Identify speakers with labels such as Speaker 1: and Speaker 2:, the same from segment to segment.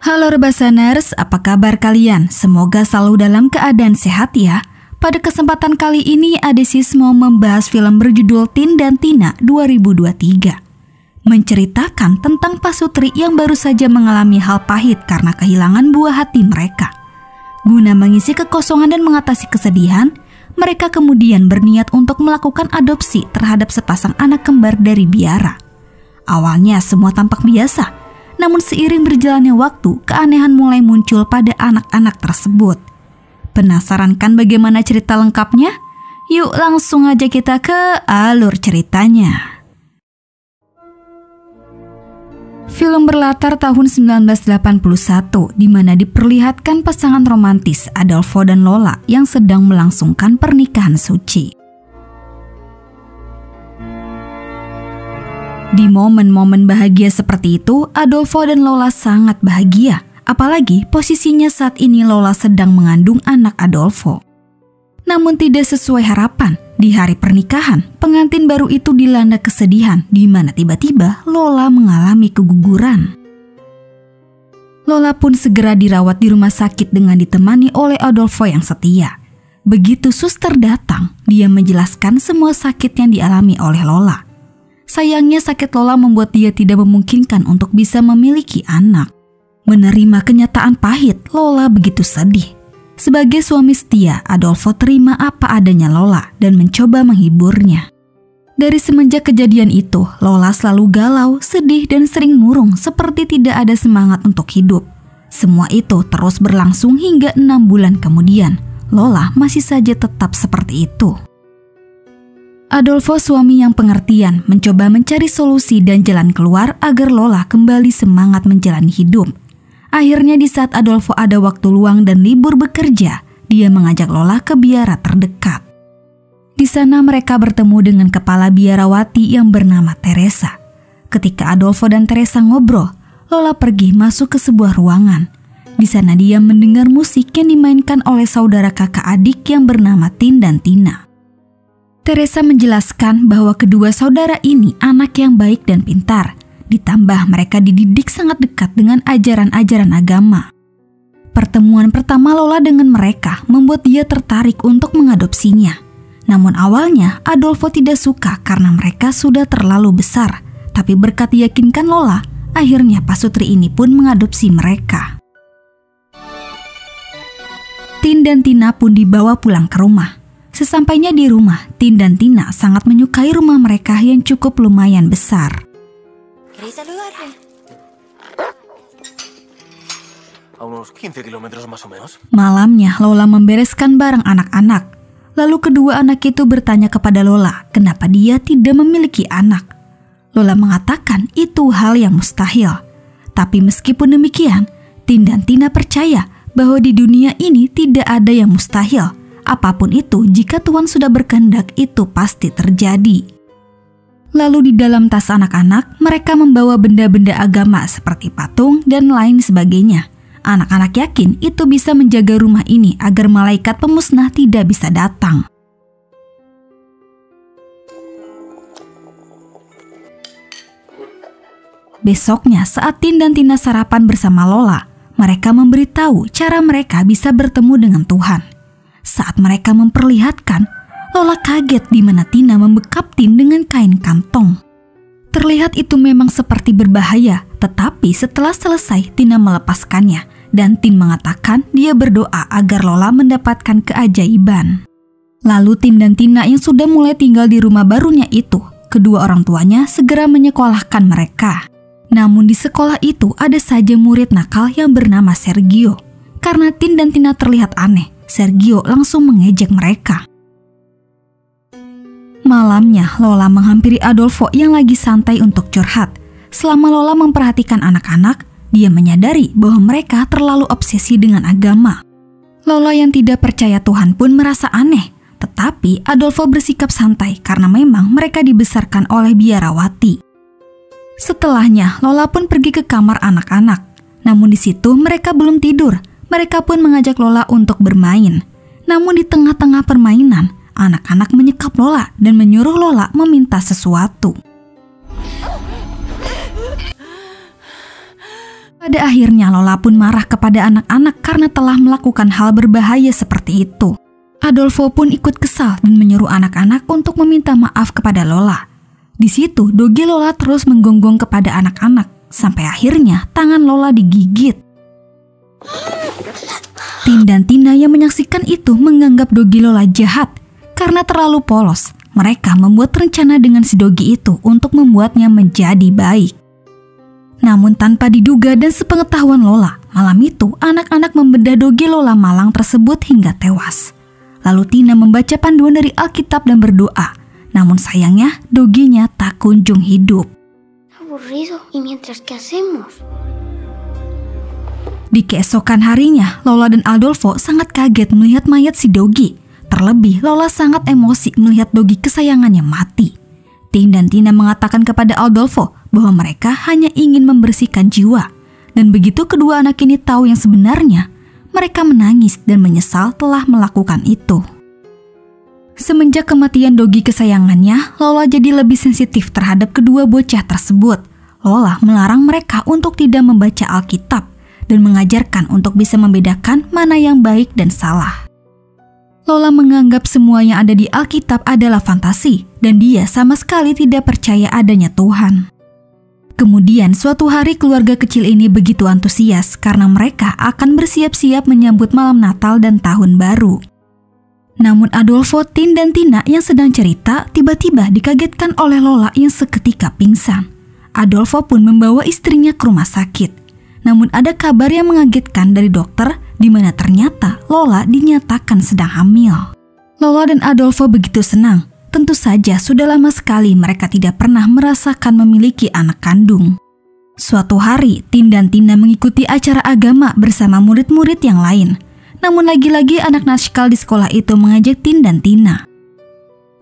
Speaker 1: Halo Rebasaners, apa kabar kalian? Semoga selalu dalam keadaan sehat ya. Pada kesempatan kali ini Adesis mau membahas film berjudul Tin dan Tina 2023. Menceritakan tentang pasutri yang baru saja mengalami hal pahit karena kehilangan buah hati mereka. Guna mengisi kekosongan dan mengatasi kesedihan, mereka kemudian berniat untuk melakukan adopsi terhadap sepasang anak kembar dari biara. Awalnya semua tampak biasa. Namun seiring berjalannya waktu, keanehan mulai muncul pada anak-anak tersebut. Penasaran kan bagaimana cerita lengkapnya? Yuk langsung aja kita ke alur ceritanya. Film berlatar tahun 1981 di mana diperlihatkan pasangan romantis Adolfo dan Lola yang sedang melangsungkan pernikahan suci. Di momen-momen bahagia seperti itu, Adolfo dan Lola sangat bahagia. Apalagi posisinya saat ini Lola sedang mengandung anak Adolfo. Namun tidak sesuai harapan, di hari pernikahan, pengantin baru itu dilanda kesedihan di mana tiba-tiba Lola mengalami keguguran. Lola pun segera dirawat di rumah sakit dengan ditemani oleh Adolfo yang setia. Begitu suster datang, dia menjelaskan semua sakit yang dialami oleh Lola. Sayangnya sakit Lola membuat dia tidak memungkinkan untuk bisa memiliki anak. Menerima kenyataan pahit, Lola begitu sedih. Sebagai suami setia, Adolfo terima apa adanya Lola dan mencoba menghiburnya. Dari semenjak kejadian itu, Lola selalu galau, sedih dan sering murung seperti tidak ada semangat untuk hidup. Semua itu terus berlangsung hingga 6 bulan kemudian. Lola masih saja tetap seperti itu. Adolfo, suami yang pengertian, mencoba mencari solusi dan jalan keluar agar Lola kembali semangat menjalani hidup. Akhirnya di saat Adolfo ada waktu luang dan libur bekerja, dia mengajak Lola ke biara terdekat. Di sana mereka bertemu dengan kepala biarawati yang bernama Teresa. Ketika Adolfo dan Teresa ngobrol, Lola pergi masuk ke sebuah ruangan. Di sana dia mendengar musik yang dimainkan oleh saudara kakak adik yang bernama Tin dan Tina. Teresa menjelaskan bahwa kedua saudara ini anak yang baik dan pintar, ditambah mereka dididik sangat dekat dengan ajaran-ajaran agama. Pertemuan pertama Lola dengan mereka membuat dia tertarik untuk mengadopsinya. Namun awalnya Adolfo tidak suka karena mereka sudah terlalu besar, tapi berkat diyakinkan Lola, akhirnya pasutri ini pun mengadopsi mereka. Tin dan Tina pun dibawa pulang ke rumah. Sesampainya di rumah, Tin dan Tina sangat menyukai rumah mereka yang cukup lumayan besar. Malamnya, Lola membereskan barang anak-anak. Lalu kedua anak itu bertanya kepada Lola, kenapa dia tidak memiliki anak. Lola mengatakan itu hal yang mustahil. Tapi meskipun demikian, Tin dan Tina percaya bahwa di dunia ini tidak ada yang mustahil. Apapun itu, jika Tuhan sudah berkehendak, itu pasti terjadi. Lalu di dalam tas anak-anak, mereka membawa benda-benda agama seperti patung dan lain sebagainya. Anak-anak yakin itu bisa menjaga rumah ini agar malaikat pemusnah tidak bisa datang. Besoknya, saat Tin dan Tina sarapan bersama Lola, mereka memberitahu cara mereka bisa bertemu dengan Tuhan. Saat mereka memperlihatkan, Lola kaget di mana Tina membekap Tin dengan kain kantong. Terlihat itu memang seperti berbahaya, tetapi setelah selesai Tina melepaskannya dan Tin mengatakan dia berdoa agar Lola mendapatkan keajaiban. Lalu Tin dan Tina yang sudah mulai tinggal di rumah barunya itu, kedua orang tuanya segera menyekolahkan mereka. Namun di sekolah itu ada saja murid nakal yang bernama Sergio. Karena Tin dan Tina terlihat aneh, Sergio langsung mengejek mereka. Malamnya, Lola menghampiri Adolfo yang lagi santai untuk curhat. Selama Lola memperhatikan anak-anak, dia menyadari bahwa mereka terlalu obsesi dengan agama. Lola yang tidak percaya Tuhan pun merasa aneh, tetapi Adolfo bersikap santai karena memang mereka dibesarkan oleh biarawati. Setelahnya, Lola pun pergi ke kamar anak-anak. Namun di situ mereka belum tidur. Mereka pun mengajak Lola untuk bermain. Namun di tengah-tengah permainan, anak-anak menyekap Lola dan menyuruh Lola meminta sesuatu. Pada akhirnya Lola pun marah kepada anak-anak karena telah melakukan hal berbahaya seperti itu. Adolfo pun ikut kesal dan menyuruh anak-anak untuk meminta maaf kepada Lola. Di situ dogi Lola terus menggonggong kepada anak-anak sampai akhirnya tangan Lola digigit. Tin dan Tina yang menyaksikan itu menganggap dogi Lola jahat karena terlalu polos. Mereka membuat rencana dengan si dogi itu untuk membuatnya menjadi baik. Namun tanpa diduga dan sepengetahuan Lola, malam itu anak-anak membedah dogi Lola malang tersebut hingga tewas. Lalu Tina membaca panduan dari Alkitab dan berdoa. Namun sayangnya doginya tak kunjung hidup. Di keesokan harinya, Lola dan Adolfo sangat kaget melihat mayat si dogi. Terlebih Lola sangat emosi melihat dogi kesayangannya mati. Tin dan Tina mengatakan kepada Adolfo bahwa mereka hanya ingin membersihkan jiwa. Dan begitu kedua anak ini tahu yang sebenarnya, mereka menangis dan menyesal telah melakukan itu. Semenjak kematian dogi kesayangannya, Lola jadi lebih sensitif terhadap kedua bocah tersebut. Lola melarang mereka untuk tidak membaca Alkitab dan mengajarkan untuk bisa membedakan mana yang baik dan salah. Lola menganggap semua yang ada di Alkitab adalah fantasi dan dia sama sekali tidak percaya adanya Tuhan. Kemudian suatu hari keluarga kecil ini begitu antusias karena mereka akan bersiap-siap menyambut malam Natal dan Tahun Baru. Namun Adolfo, Tin dan Tina yang sedang cerita tiba-tiba dikagetkan oleh Lola yang seketika pingsan. Adolfo pun membawa istrinya ke rumah sakit. Namun ada kabar yang mengagetkan dari dokter di mana ternyata Lola dinyatakan sedang hamil. Lola dan Adolfo begitu senang. Tentu saja sudah lama sekali mereka tidak pernah merasakan memiliki anak kandung. Suatu hari, Tin dan Tina mengikuti acara agama bersama murid-murid yang lain. Namun lagi-lagi anak naskal di sekolah itu mengajak Tin dan Tina.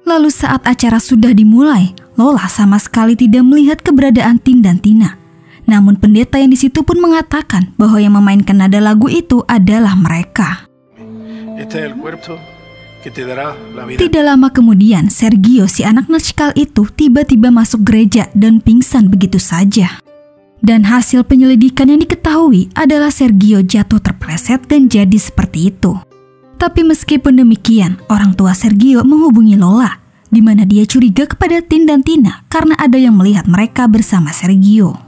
Speaker 1: Lalu saat acara sudah dimulai, Lola sama sekali tidak melihat keberadaan Tin dan Tina. Namun pendeta yang di situ pun mengatakan bahwa yang memainkan nada lagu itu adalah mereka. Tidak lama kemudian, Sergio si anak naskal itu tiba-tiba masuk gereja dan pingsan begitu saja. Dan hasil penyelidikan yang diketahui adalah Sergio jatuh terpeleset dan jadi seperti itu. Tapi meskipun demikian, orang tua Sergio menghubungi Lola, di mana dia curiga kepada Tin dan Tina karena ada yang melihat mereka bersama Sergio.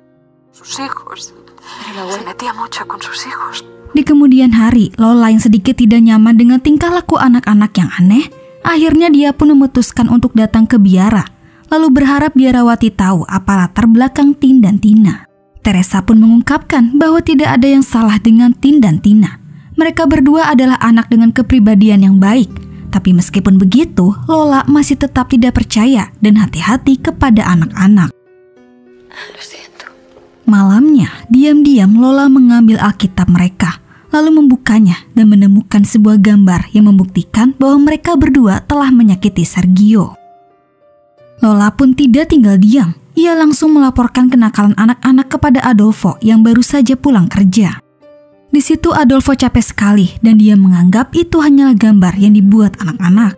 Speaker 1: Di kemudian hari, Lola yang sedikit tidak nyaman dengan tingkah laku anak-anak yang aneh, akhirnya dia pun memutuskan untuk datang ke biara, lalu berharap biarawati tahu apa latar belakang Tin dan Tina. Teresa pun mengungkapkan bahwa tidak ada yang salah dengan Tin dan Tina. Mereka berdua adalah anak dengan kepribadian yang baik, tapi meskipun begitu, Lola masih tetap tidak percaya dan hati-hati kepada anak-anak. Malamnya, diam-diam Lola mengambil Alkitab mereka, lalu membukanya dan menemukan sebuah gambar yang membuktikan bahwa mereka berdua telah menyakiti Sergio. Lola pun tidak tinggal diam, ia langsung melaporkan kenakalan anak-anak kepada Adolfo yang baru saja pulang kerja. Di situ Adolfo capek sekali dan dia menganggap itu hanyalah gambar yang dibuat anak-anak.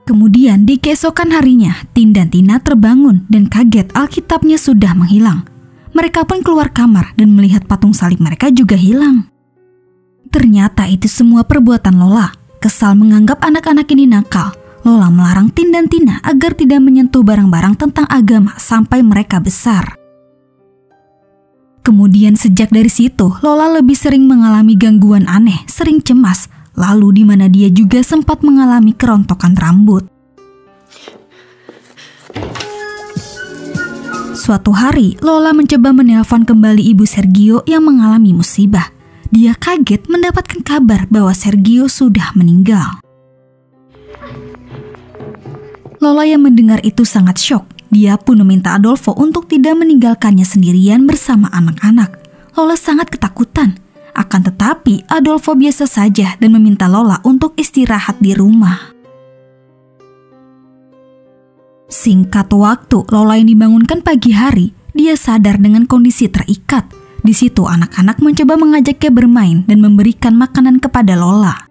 Speaker 1: Kemudian di keesokan harinya, Tin dan Tina terbangun dan kaget Alkitabnya sudah menghilang. Mereka pun keluar kamar dan melihat patung salib mereka juga hilang. Ternyata itu semua perbuatan Lola. Kesal menganggap anak-anak ini nakal, Lola melarang Tin dan Tina agar tidak menyentuh barang-barang tentang agama sampai mereka besar. Kemudian sejak dari situ, Lola lebih sering mengalami gangguan aneh, sering cemas, lalu di mana dia juga sempat mengalami kerontokan rambut. Suatu hari, Lola mencoba menelpon kembali ibu Sergio yang mengalami musibah. Dia kaget mendapatkan kabar bahwa Sergio sudah meninggal. Lola yang mendengar itu sangat syok. Dia pun meminta Adolfo untuk tidak meninggalkannya sendirian bersama anak-anak. Lola sangat ketakutan. Akan tetapi, Adolfo biasa saja dan meminta Lola untuk istirahat di rumah. Singkat waktu, Lola yang dibangunkan pagi hari, dia sadar dengan kondisi terikat. Di situ anak-anak mencoba mengajaknya bermain dan memberikan makanan kepada Lola.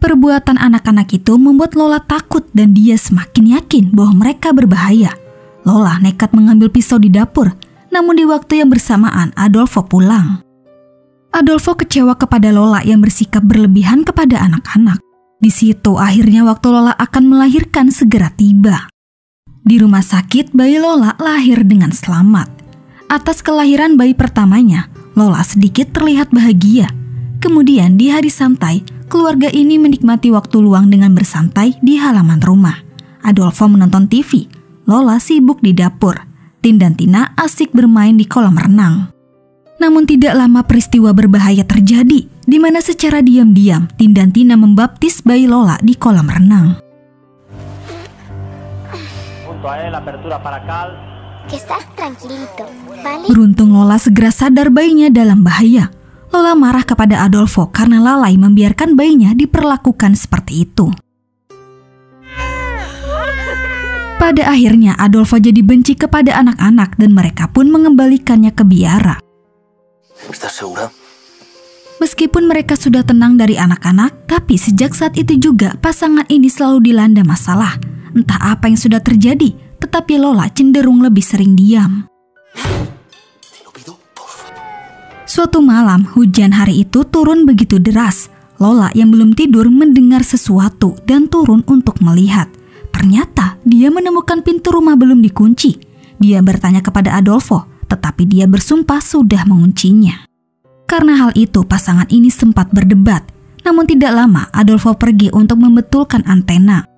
Speaker 1: Perbuatan anak-anak itu membuat Lola takut dan dia semakin yakin bahwa mereka berbahaya. Lola nekat mengambil pisau di dapur Namun di waktu yang bersamaan Adolfo pulang. Adolfo kecewa kepada Lola yang bersikap berlebihan kepada anak-anak. Di situ akhirnya waktu Lola akan melahirkan segera tiba. Di rumah sakit bayi Lola lahir dengan selamat. Atas kelahiran bayi pertamanya, Lola sedikit terlihat bahagia. Kemudian di hari santai, keluarga ini menikmati waktu luang dengan bersantai di halaman rumah. Adolfo menonton TV, Lola sibuk di dapur. Tin dan Tina asik bermain di kolam renang. Namun tidak lama peristiwa berbahaya terjadi, di mana secara diam-diam Tin dan Tina membaptis bayi Lola di kolam renang. Beruntung Lola segera sadar bayinya dalam bahaya. Lola marah kepada Adolfo karena lalai membiarkan bayinya diperlakukan seperti itu. Pada akhirnya Adolfo jadi benci kepada anak-anak dan mereka pun mengembalikannya ke biara. Meskipun mereka sudah tenang dari anak-anak, tapi sejak saat itu juga pasangan ini selalu dilanda masalah. Entah apa yang sudah terjadi, tetapi Lola cenderung lebih sering diam. Suatu malam, hujan hari itu turun begitu deras. Lola yang belum tidur mendengar sesuatu dan turun untuk melihat. Ternyata dia menemukan pintu rumah belum dikunci. Dia bertanya kepada Adolfo, tetapi dia bersumpah sudah menguncinya. Karena hal itu, pasangan ini sempat berdebat. Namun tidak lama, Adolfo pergi untuk membetulkan antena.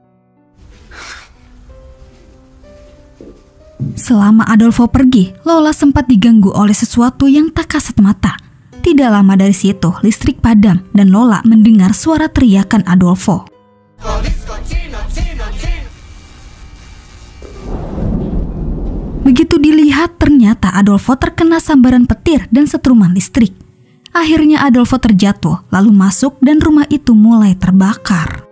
Speaker 1: Selama Adolfo pergi, Lola sempat diganggu oleh sesuatu yang tak kasat mata. Tidak lama dari situ, listrik padam dan Lola mendengar suara teriakan Adolfo. Begitu dilihat, ternyata Adolfo terkena sambaran petir dan setruman listrik. Akhirnya Adolfo terjatuh, lalu masuk dan rumah itu mulai terbakar.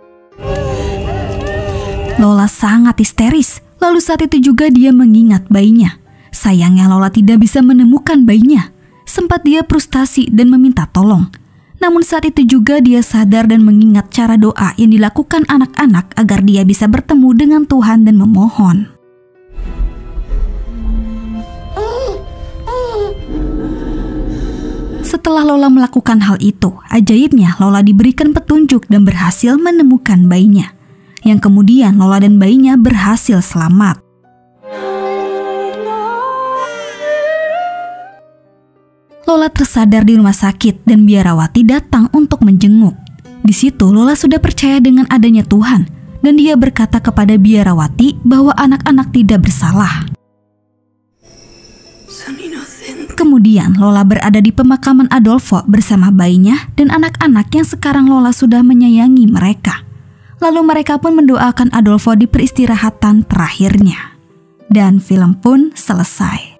Speaker 1: Lola sangat histeris. Lalu saat itu juga dia mengingat bayinya. Sayangnya Lola tidak bisa menemukan bayinya. Sempat dia frustasi dan meminta tolong. Namun saat itu juga dia sadar dan mengingat cara doa yang dilakukan anak-anak agar dia bisa bertemu dengan Tuhan dan memohon. Setelah Lola melakukan hal itu, ajaibnya Lola diberikan petunjuk dan berhasil menemukan bayinya. Yang kemudian Lola dan bayinya berhasil selamat. Lola tersadar di rumah sakit dan biarawati datang untuk menjenguk. Di situ Lola sudah percaya dengan adanya Tuhan dan dia berkata kepada biarawati bahwa anak-anak tidak bersalah. Kemudian Lola berada di pemakaman Adolfo bersama bayinya dan anak-anak yang sekarang Lola sudah menyayangi mereka. Lalu mereka pun mendoakan Adolfo di peristirahatan terakhirnya. Dan film pun selesai.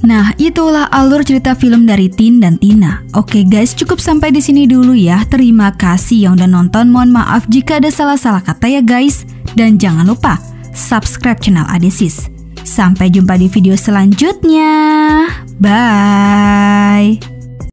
Speaker 1: Nah, itulah alur cerita film dari Tin dan Tina. Oke guys, cukup sampai di sini dulu ya. Terima kasih yang udah nonton. Mohon maaf jika ada salah-salah kata ya guys. Dan jangan lupa subscribe channel Adesis. Sampai jumpa di video selanjutnya. Bye.